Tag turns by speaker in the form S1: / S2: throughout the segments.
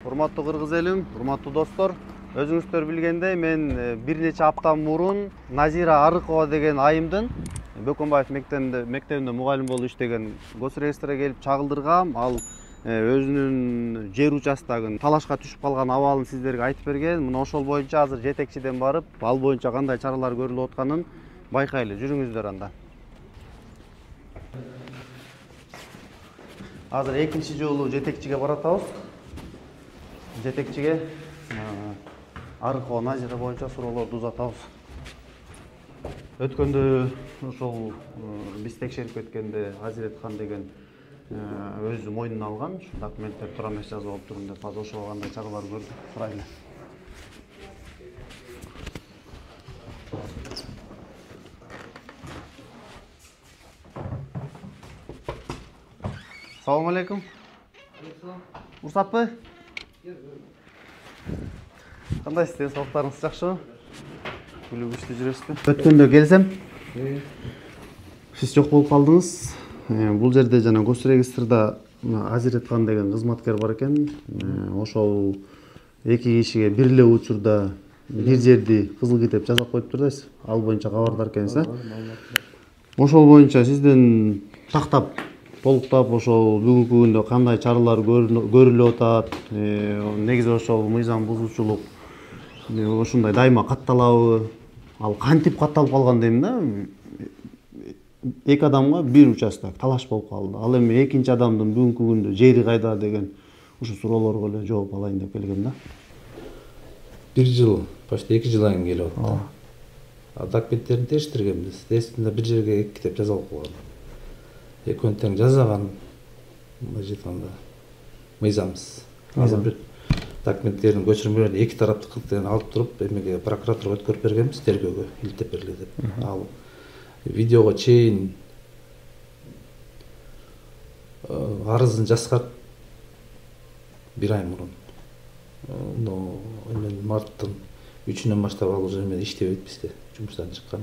S1: Урматтуу кыргыз элим, урматтуу достор, өзүңүздөр билгендей мен бир нече апта мурун Назира Арыкова деген айымдын Бөкөнбаев мектебинде мугалим болуп иштеген госрегистрге келип чагылдыргам. Ал өзүнүн жер участогун талашка түшүп калган абалын сиздерге айтып берген. Мына ошол боюнча азыр жетекчиден барып, ал боюнча кандай чаралар көрүлүп атканын байкайлы. Жүрүңүздөр анда. Азыр экинчи жолу жетекчиге баратабыз. Жетекчиге Арыкова Назира боюнча суроолорду узатабыз. Өткөндө ошол биз текшерип кеткенде Азиретхан деген өзү мойнуна алган, ушу документтер туура эмес жазып алып турун деп, азыр ошого кандай чаралар көрдүк, сурайлы. Салам алейкум. Урсатпы? Кандайсыз, денсаулыктарыңыз жакшыбы? Күлүп күчтүү жүрөсүзбү? Өткөндө келсем, сиз жок болуп калдыңыз. Бул жерде жана госрегистрда Азиретхан деген кызматкер бар экен. Ошол эки кишиге бир эле учурда бир жерди кызыл китеп жасап коюптур да, ал боюнча кабардар экенсиз, Ошол боюнча сизден тактап толуктап ошол бүгүнкү күндө кандай чаралар көрүлүп атат, негизи ошол мыйзам бузуучулук ушундай дайыма катталабы, ал кантип катталып калган дейм да. Эки адамга бир участок талаш болуп калды. Ал эми экинчи адамдын бүгүнкү күндө жери кайда деген ушу суроолорго эле жооп алайын деп келгем да.
S2: Бир жыл, почти 2 жылдан кийин келип атты. Документтерин тештиргенбиз. Тестинде бир жерге 2 китеп жазылып калган. Экөөнү тең жасаган, мындай айтканда мыйзамсыз. Азыр бүт документтердин көчүрмөлөрүн эки тараптыкын алып туруп, эмеге прокуратурага өткөрүп бергенбиз, тергөөгө илтеп бергиле деп. Ал видеого чейин арызын жазган бир ай мурун. Эмен марттын 3-үнөн баштап ал уже эме иштебейт бизде, жумуштан чыккан.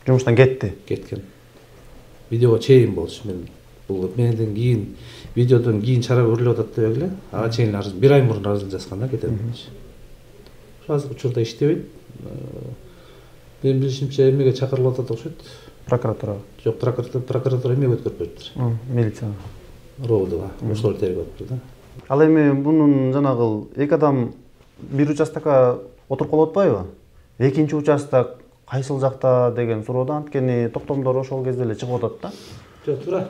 S1: Жумуштан кетти.
S2: Кеткен. Видеого чейин болчу. Мен бул менден кийин видеодон кийин чара көрүлүп атат деп эле, ага чейин арыз бир ай мурун арызын жазган да, кетеминчи. Азыр учурда иштебейт. Мен билишимче эмеге чакырылып атат окшойт.
S1: Прокуратурага.
S2: Жок, прокуратура эмеге өткөрүп бериптир.
S1: Милицияга.
S2: Ровдога. Ошол тергөө атыптыр да.
S1: Ал эми бунун жанагы эки адам бир участокко отуруп калып атпайбы? Экинчи участок кайсыл жакта деген суроода, анткени токтомдор ошол кезде эле чыгып атат да.
S2: Жок, туура.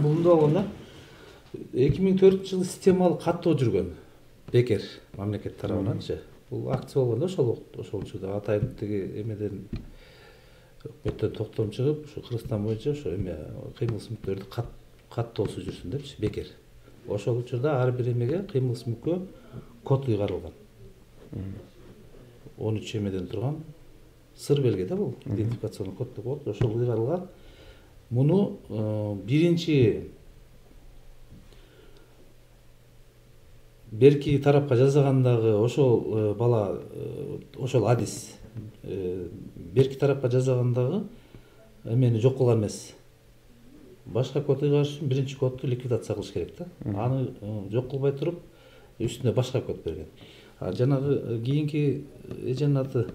S2: Бунда болгондо 2004-жылы системалык каттоо жүргөн. Бекер мамлекет тарабынанчы. Бул акция болгондо ошол учурда атайын тиги эмеден өкмөттөн токтом чыгып, ушу Кыргызстан боюнча ошо эме кыймыл сүмүктөрдү каттоосу жүрсүн депчи, бекер. Ошол учурда ар бир эмеге кыймыл сүмүккө код ыйгарылган. 13 эмеден турган сыр белги да бул, идентификационный код деп коет. Ошол ыйгарылган. Муну биринчи берки тарапка жасагандагы ошол бала, ошол адис берки тарапка жасагандагы эмени жок кылган эмес. Башка код ыйгарыш үчүн биринчи кодду ликвидация кылыш керек да. Аны жок кылбай туруп, үстүнө башка код берген. Жанагы кийинки эженин аты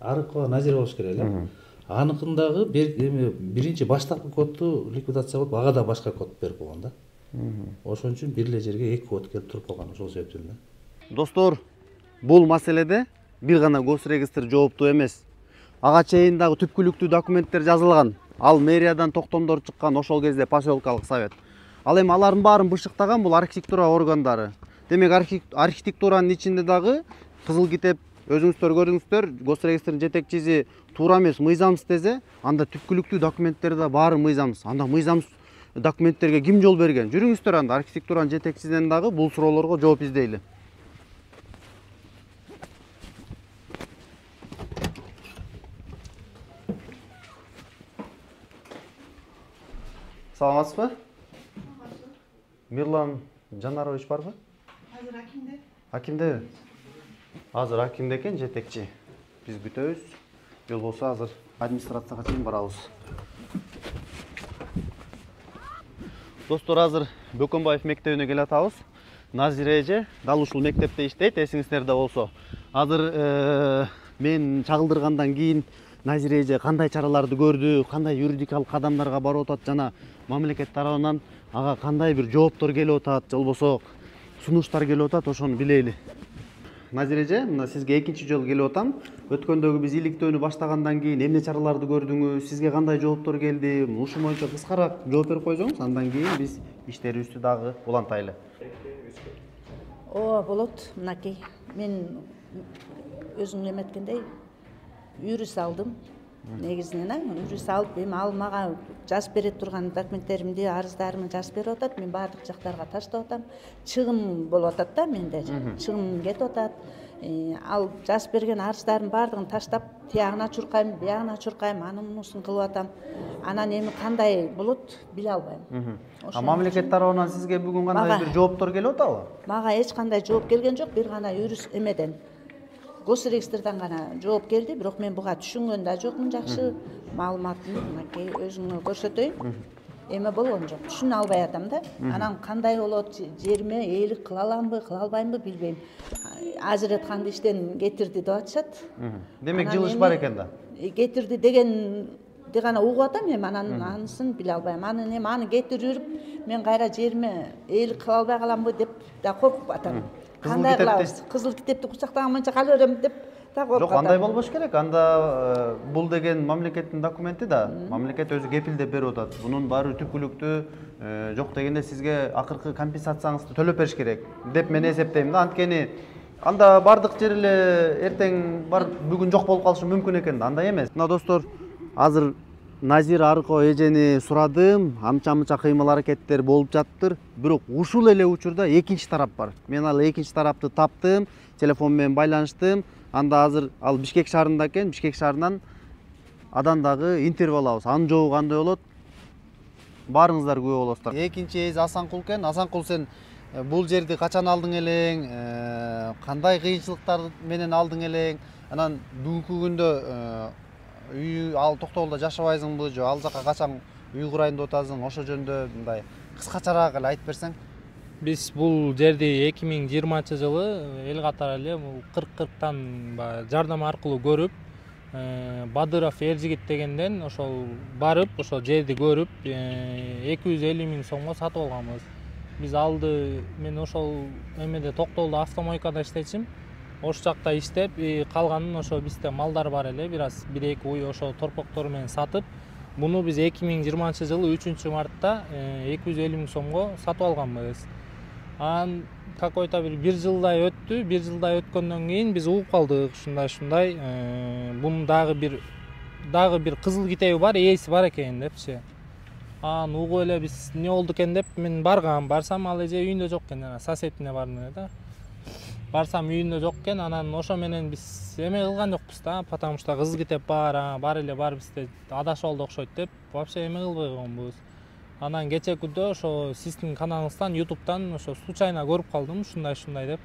S2: Арыкова Назира болуш керек эле. Аныкындагы биринчи баштапкы кодду ликвидация кылып, ага да башка код берип койгон да. Ошон үчүн бир эле жерге эки код келип туруп калган, ошол себептен да.
S1: Достор, бул маселеде бир гана госрегистр жооптуу эмес. Ага чейин дагы түпкүлүктүү документтер жазылган. Ал мэриядан токтомдор чыккан, ошол кезде поселкалык совет. Ал эми алардын баарын бышыктаган бул архитектура органдары. Демек архитектуранын ичинде дагы кызыл китеп, өзүңүздөр көрдүңүздөр, госрегистрдин жетекчиси туура эмес, мыйзамсыз десе, анда түпкүлүктүү документтер да баары мыйзамсыз. Анда мыйзамсыз документтерге ким жол берген? Жүрүңүздөр анда архитектуранын жетекчисинен дагы бул суроолорго жооп издейли. Саламатсызбы? Мирлан Жанарович барбы?
S3: Азыр акимде.
S1: Акимде? Азыр акимде экен жетекчи. Биз күтөбүз. Жол болсо азыр администрацияга чейин барабыз. Достор, азыр Бөкөнбаев мектебине келе атабыз. Назира эже дал ушул мектепте иштейт, эсиңиздерде болсо. Азыр мен чагылдыргандан кийин Назира эже кандай чараларды көрдү, кандай юридикалык кадамдарга барып атат жана мамлекет тарабынан ага кандай бир жооптор келип атат, же болбосо сунуштар келип атат, ошону билели. Назира эже, мына сизге экинчи жолу келип атам. Өткөндөгү биз иликтөөнү баштагандан кийин эмне чараларды көрдүңүз, сизге кандай жооптор келди? Ушул боюнча кыскараак жооп берип койсоңуз, андан кийин биз иштерибизди дагы улантайлы.
S3: Ооба болот. Мынакей мен өзүң эметкендей юрист алдым. Негизинен юрист алып, эми ал мага жазып бере турган документтеримди, арыздарымды жазып берип атат. Мен баардык жактарга таштап атам. Чыгым болуп атат да менде. Чыгым кетип атат. Ал жазып берген арыздардын баардыгын таштап, тиягына чуркайм, биягына чуркайм, анын мунусун кылып атам. Анан эми кандай болот биле албайм.
S1: Мамлекет тарабынан сизге бүгүн кандай бир жооптор келип атабы?
S3: Мага эч кандай жооп келген жок, бир гана юрист эмеден. Госрегистрден гана жооп келди, бирок мен буга түшүнгөн да жокмун жакшы. Маалыматымды мынакей өзүңө көрсөтөйүн. Эме болгон жок, түшүнө албай атам да. Анан кандай болот, жериме ээлик кыла аламбы, кыла албаймбы билбейм. Азиретханды иштен кетирди деп атышат.
S1: Демек жылыш бар экен да.
S3: Кетирди дегенди гана угуп атам эми, анан анысын биле албайм. Аны кетирип, мен кайра жериме ээлик кыла албай каламбы деп да коркуп атам. Кандай кылабыз? Кызыл китепти курсактаган боюнча кала берем деп да коркуп атам.
S1: Жок, андай болбош керек. Анда бул деген мамлекеттин документи да. Мамлекет өзү кепилдеп берип атат. Бунун баары түпкүлүктүү жок дегенде сизге акыркы компенсацияңызды төлөп бериш керек деп мен эсептейм да. Анткени анда бардык жер эле эртең бар бүгүн жок болуп калышы мүмкүн экен да. Андай эмес. Мына достор, азыр Назира Арыко эжени сурадым, амча-амча кыймыл аракеттер болуп жаттыр. Бирок ушул эле учурда экинчи тарап бар. Мен ал экинчи тарапты таптым, телефон менен байланыштым. Анда азыр ал Бишкек шаарында экен, Бишкек шаарынан адан дагы интервью алабыз. Анын жообу кандай болот? Баарыңыздар күбө болосуздар. Экинчи эз Асанкул экен. Асанкул, сен бул жерди качан алдың элең? Кандай кыйынчылыктар менен алдың элең? Анан бүгүнкү күндө үй ал Токтогулда жашабайсыңбы, же ал жака качан үй курайын деп атасың? Ошо жөнүндө мындай кыскачараак эле айтып берсең.
S4: Биз бул жерди 2020-жылы эл катары эле 40-40тан жардам аркылуу көрүп, Бадыров Эржигит дегенден ошол барып, ошол жерди көрүп, 250 миң сомго сатып алганбыз. Биз алды, мен ошол эмеде Токтогулда автомойкада иштечим. Ошол жакта иштеп, калганын ошо бизде малдар бар эле, бир аз 1-2 үй ошо торпоктору менен сатып, буну биз 2020-жылы 3-мартта 250 миң сомго сатып алганбыз. Анан какой-то бир жылдай өттү, бир жылдай өткөндөн кийин биз угуп калдык, ушундай бунун дагы бир кызыл китеби бар, ээси бар экен депчи. Анан угуп эле биз эмне болду экен деп мен барсам ал эже үйүндө жок экен, соседине бардым да. Барсам үйүндө жок экен, анан ошо менен биз эме кылган жокпуз да, потому что кызыл китеп бар эле бар бизде адашып алды окшойт деп, вообще эме кылбай койгонбуз. Анан кечээ күндө ошо сиздин каналыңыздан, YouTube'дан ошо случайно көрүп калдым, ушундай деп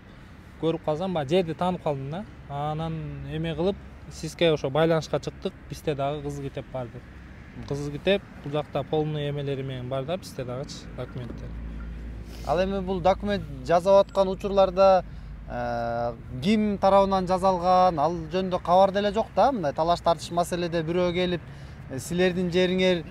S4: көрүп калсам, жерди таанып калдым да. Анан эме кылып, сизге ошо байланышка чыктык, бизде дагы кызыл китеп бар деп. Кызыл китеп бул жакта полный эмелери менен бар да, бизде дагычы документтер.
S1: Ал эми бул документ жасап аткан учурларда ким тарабынан жасалган, ал жөнүндө кабар деле жок да. Мындай талаш тартыш маселеде бирөө келип силердин жериңер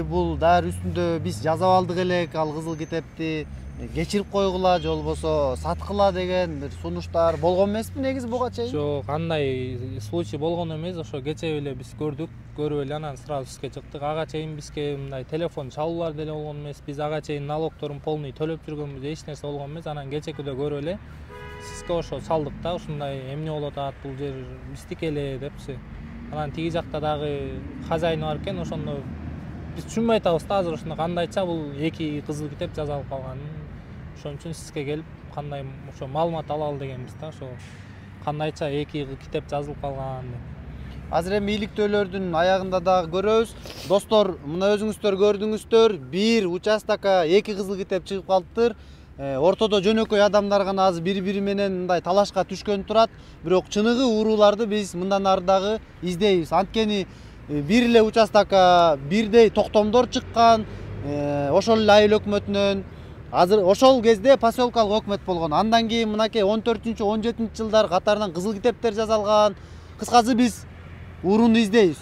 S1: бул даар үстүндө биз жасап алдык элек, ал кызыл китепти кечирип койгула же болбосо саткыла деген бир сунуштар болгон эмеспи негизи буга чейин?
S4: Жок, андай случай болгон эмес. Ошо кечээ эле биз көрүп эле анан сразу ишке чыктык. Ага чейин бизге мындай телефон чалуулар деле болгон эмес. Биз ага чейин налогторун полный төлөп жүргөнбүз, эч нерсе болгон эмес. Анан кечээкүдө көрүп эле сизге ошо салдык да, ушундай эмне болуп атат, бул жер биздики эле депчи. Анан тиги жакта дагы хозяин бар экен, ошондо биз түшүнбөй атабыз да, азыр ушунда кандайча бул эки кызыл китеп жасалып калганын. Ошон үчүн сизге келип кандай ошо маалымат алалы дегенбиз да, ошо кандайча эки китеп жазылып калган деп.
S1: Азыр эми иликтөөлөрдүн аягында дагы көрөбүз. Достор, мына өзүңүздөр көрдүңүздөр, бир участокко эки кызыл китеп чыгып калыптыр. Ортодо жөнөкөй адамдар гана азыр бири-бири менен мындай талашка түшкөн турат. Бирок чыныгы урууларды биз мындан ары дагы издейбиз. Анткени бир эле участокко бирдей токтомдор чыккан, ошол эле айыл өкмөтүнөн Азыр ошол кезде поселкалык өкмөт болгон. Андан кийин мынакей 14-17 жылдар катарынан кызыл китептер жасалган. Кыскасы биз урунду издейбиз.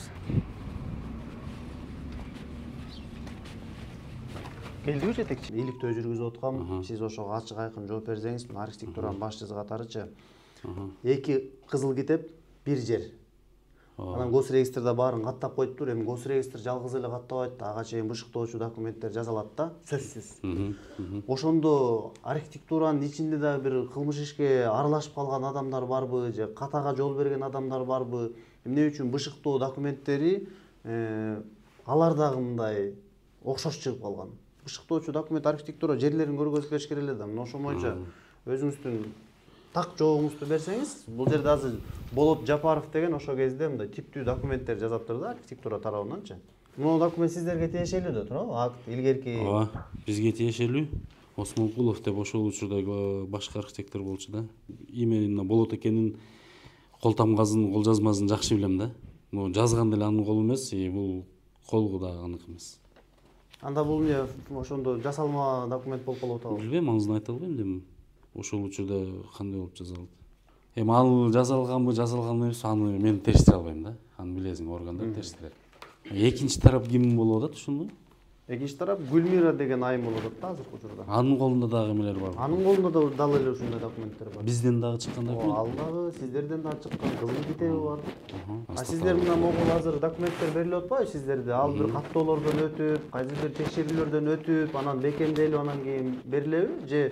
S1: Келдиби жетекчи? Бийликтөө жүргүзүп аткам. Сиз ошого ачык айкын жооп берсеңиз, архитектуранын башчысы катарычы. 2 кызыл китеп, 1 жер. Анан госрегистрде баарын каттап коюптур. Эми госрегистр жалгыз эле каттабайт, ага чейин бышыктоочу документтер жасалат да, сөзсүз. Ошондо архитектуранын ичинде да бир кылмыш ишке аралашып калган адамдар барбы, же катага жол берген адамдар барбы? Эмне үчүн бышыктоо документтери алар дагы мындай окшош чыгып калган? Бышыктоочу документ архитектура жерлерин көргөзүп бериш керек эле да. Мына ошол боюнча өзүңүздүн так жообуңузду берсеңиз, бул жерде азыр Болот Жапаров деген ошол кезде мындай типтүү документтер жазаптыр да, архитектура тарабынанчы. Мына документ сиздерге тиешелүү да туурабы? Акт илгерки.
S5: Ооба, бизге тиешелүү. Осмонкулов деп ошол учурда башкы архитектор болчу да. Именно Болот экенин кол тамгасын, кол жазмасын жакшы билем да. Но жазган деле анын колу эмес, бул колу да аныкы эмес.
S1: Анда бул эмне ошондо жасалма документ болуп калып атабы?
S5: Билбейм, аңызын айта албайм дем. Ошол учурда кандай болуп жасалды. Эми ал жасалганбы, жасалган эмес, аны мен териштире албайм да. Аны билесиң, органдар териштирет. Экинчи тарап ким болуп атат ошондо?
S1: Экинчи тарап Гүлмира деген айым болуп атат да азыркы учурда.
S5: Анын колунда дагы эмелер бар.
S1: Анын колунда да дал эле ушундай документтер бар.
S5: Бизден дагы чыккан документ.
S1: Ал дагы сиздерден дагы чыккан кызыл китеби бар. А сиздер мына могул азыр документтер берилип атпайбы сиздерде? Ал бир каттоолордон өтүп, кайсы бир текшерүүлөрдөн өтүп, анан бекемделип анан кийин берилеби? Же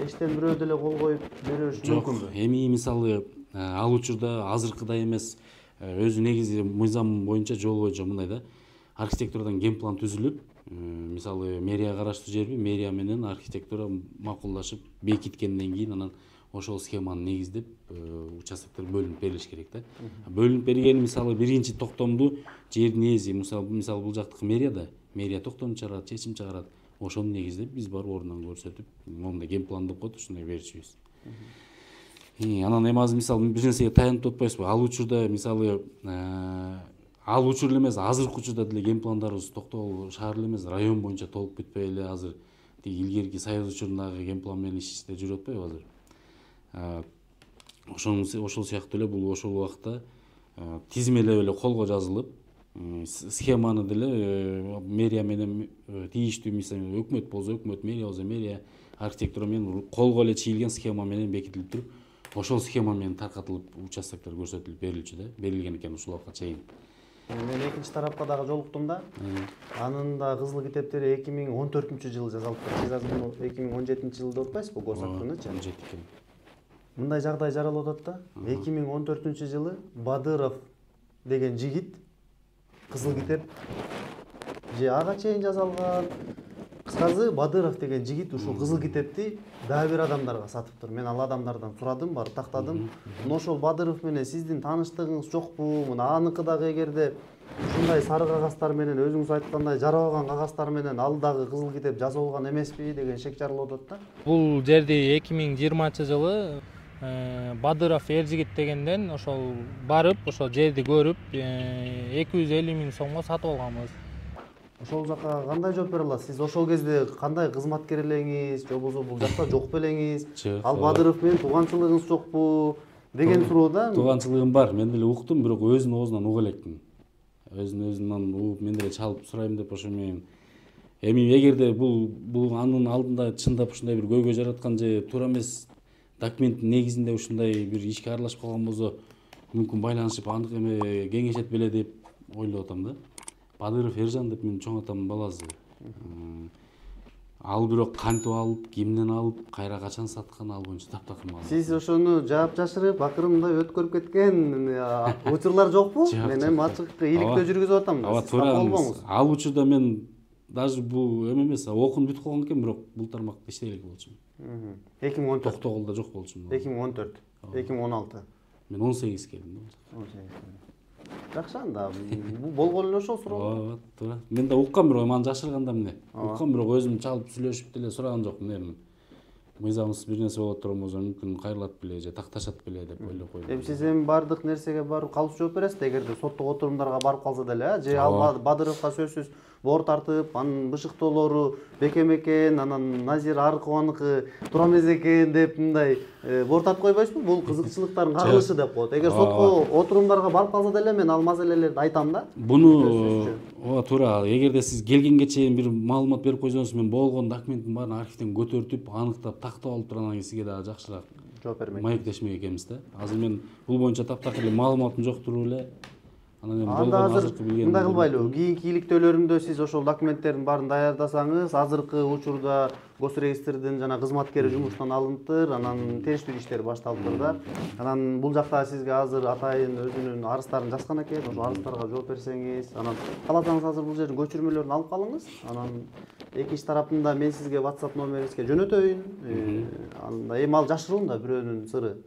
S1: эчтен бирөө деле кол коюп бериш мүмкүнбү?
S5: Эми мисалы ал учурда азыркыдай эмес, өзү негизи мыйзам боюнча, жол боюнча мындай да. Архитектурадан генплан түзүлүп, мисалы мэрия караштуу жерби, мэрия менен архитектура макулдашып бекиткенден кийин анан ошол схеманы негиздеп участоктор бөлүнүп берилиш керек да. Бөлүнүп берген мисалы биринчи токтомду жердин ээси, мисалы бул жактыкы мэрияда, мэрия токтом чыгарат, чечим чыгарат. Ошону негиздеп биз барып ордунан көрсөтүп, мондай генплан деп коет, ушундай беришибиз. Анан эми азыр мисалы бир нерсеге таянып атпайбызбы? Ал учурда мисалы ал учур эле эмес, азыркы учурда деле генпландарыбыз Токтогул шаар эле эмес, район боюнча толуп бүтпөй эле азыр тиги илгерки Союз учурундагы генплан менен иште жүрүп атпайбы азыр? Ошол сыяктуу эле бул ошол убакта тизмелеп эле колго жазылып, схеманы деле мэрия менен тийиштүү, мисалы өкмөт болсо өкмөт, мэрия болсо мэрия, архитектура менен колго эле чийилген схема менен бекитилип туруп, ошол схема менен таркатылып участоктор көрсөтүлүп берилчү да, берилген экен ушул убакка чейин.
S1: Мен экинчи тарапка дагы жолуктум да. Анын да кызыл китептери 2014-жылы жазалыптыр. Сиз азыр муну 2017-жылы деп атпайсызбы госактынычы?
S5: 17 экен.
S1: Мындай жагдай жаралып атат да. 2014-жылы Бадыров деген жигит кызыл китеп же ага чейин жасалган. Кыскасы Бадыров деген жигит ушул кызыл китепти дагы бир адамдарга сатыптыр. Мен ал адамдардан сурадым, барып тактадым. Мына ошол Бадыров менен сиздин тааныштыгыңыз жокпу? Мына аныкы дагы эгерде ушундай сары кагаздар менен өзүңүз айткандай жарабаган кагаздар менен ал дагы кызыл китеп жазып алган эмеспи деген шек жаралып атат да.
S4: Бул жерди 2020-жылы Бадыров Эржигит дегенден ошол барып, ошол жерди көрүп, 250 миң сомго сатып алганбыз.
S1: Ошол жака кандай жооп бере аласыз? Сиз ошол кезде кандай кызматкер элеңиз, же болбосо бул жакта жок белеңиз? Ал Бадыров менен тууганчылыгыңыз жокпу деген суроо да.
S5: Тууганчылыгым бар, мен деле уктум, бирок өзүнүн оозунан уга элекмин. Өзүнөн угуп мен деле чалып сурайм деп ошо менен. Эми эгерде бул анын алдында чындап ушундай бир көйгөй жараткан же туура эмес документтин негизинде ушундай бир ишке аралашып калган болсо, мүмкүн байланышып андык эме кеңешет беле деп ойлоп атам да. Бадыров Ержан деп мен чоң атамдын баласы. Ал бирок кантип алып, кимден алып, кайра качан саткан ал боюнча таптакыр маалымат.
S1: Сиз ошону жаап жашырып, акырындай өткөрүп кеткен учурлар жокпу? Мен эми ачык иликтөө жүргүзүп атам.
S5: Ооба, туура. Ал учурда мен даже бул эме эмес, окуп бүтүп калган экен, бирок бул тармакта иштей элек болчумун.
S1: 2014.
S5: Токтогулда жок болчумун.
S1: 2014, 2016.
S5: Мен 18 келдим.
S1: 18. Жакшы анда. Бул болгон эле ошол суроо.
S5: Ооба, туура. Мен да уккам, бирок аны жашырганда эмне? Уккам, бирок өзүм чалып сүйлөшүп деле сураган жокмун эми. Мыйзамсыз бир нерсе болот турган болсо мүмкүн кайрылат беле же такташат беле деп ойлоп койдум.
S1: Эми сиз эми бардык нерсеге барып калыс жооп бересиз, эгерде соттук отурумдарга барып калса деле, же ал Бадыровго сөзсүз боор тартып, анын бышыктоолору Бекем экен, анан Назир Арыкованыкы туура эмес экен деп мындай боор тартып койбойсузбу? Бул кызыкчылыктардын карылышы деп коет. Эгер сотко отурумдарга барып калса деле мен ал маселелерди айтам да.
S5: Буну ооба туура. Эгерде сиз келгенге чейин бир маалымат берип койсоңуз, мен болгон документтин баарын архивден көтөртүп, аныктап, тактап алып туруп, анан кийин сизге дагы жакшыраак
S1: жооп бермек.
S5: маектешмек экенбиз да. Азыр мен бул боюнча таптакыр эле маалыматым жок туруп эле анан эми
S1: Анда
S5: болгон
S1: азыр
S5: азыркы билгеним.
S1: мындай кылбайлыбы? Кийинки иликтөөлөрүндө сиз ошол документтердин баарын даярдасаңыз, азыркы учурда госрегистрдин жана кызматкери жумуштан алыныптыр, анан териштирүү иштери башталыптыр да. Анан бул жакта сизге азыр атайын өзүнүн арыздарын жазган экен, ошол арыздарга жооп берсеңиз, анан кааласаңыз азыр бул жердин көчүрмөлөрүн алып калыңыз. Анан эки иш тарапында мен сизге WhatsApp номериңизге жөнөтөйүн. Анда эми ал жашыруун да бирөөнүн сыры.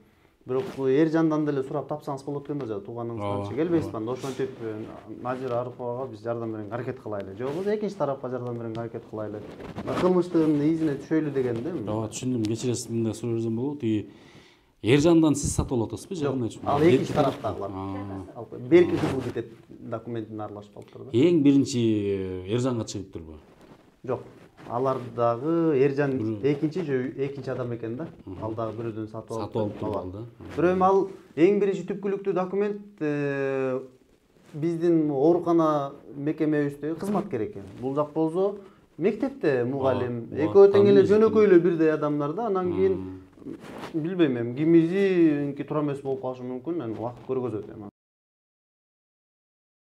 S1: Бирок Эржандан деле сурап тапсаңыз болот экен да, жана тууганыңыздан келбейсизби? Анда ошентип Назир Арыковага биз жардам берүүгө аракет кылайлы. Же болбосо экинчи тарапка жардам берүүгө аракет кылайлы. Кылмыштын изине түшөйлү дегенде.
S5: Ооба, түшүндүм. Кечиресиз, мындай суроо берсем болобу? Тиги Эржандан сиз сатып алып атасызбы же кандай?
S1: Ал экинчи тараптагылар. Берки кызыл кетет документин аралашып алыптыр да.
S5: Эң биринчи Эржанга чыгыптырбы?
S1: Жок. Алар дагы Эржан экинчи адам экен да. Ал дагы бирөөдөн сатып
S5: алып турган да.
S1: Бирөө эми ал эң биринчи түпкүлүктүү документ биздин оорукана мекемебиздеги кызматкер экен. Бул жак болсо мектепте мугалим. Экөө тең эле жөнөкөй эле бирдей адамдар да. Анан кийин билбейм эми кимизи туура эмес болуп калышы мүмкүн. Убакыт көргөзөт эми.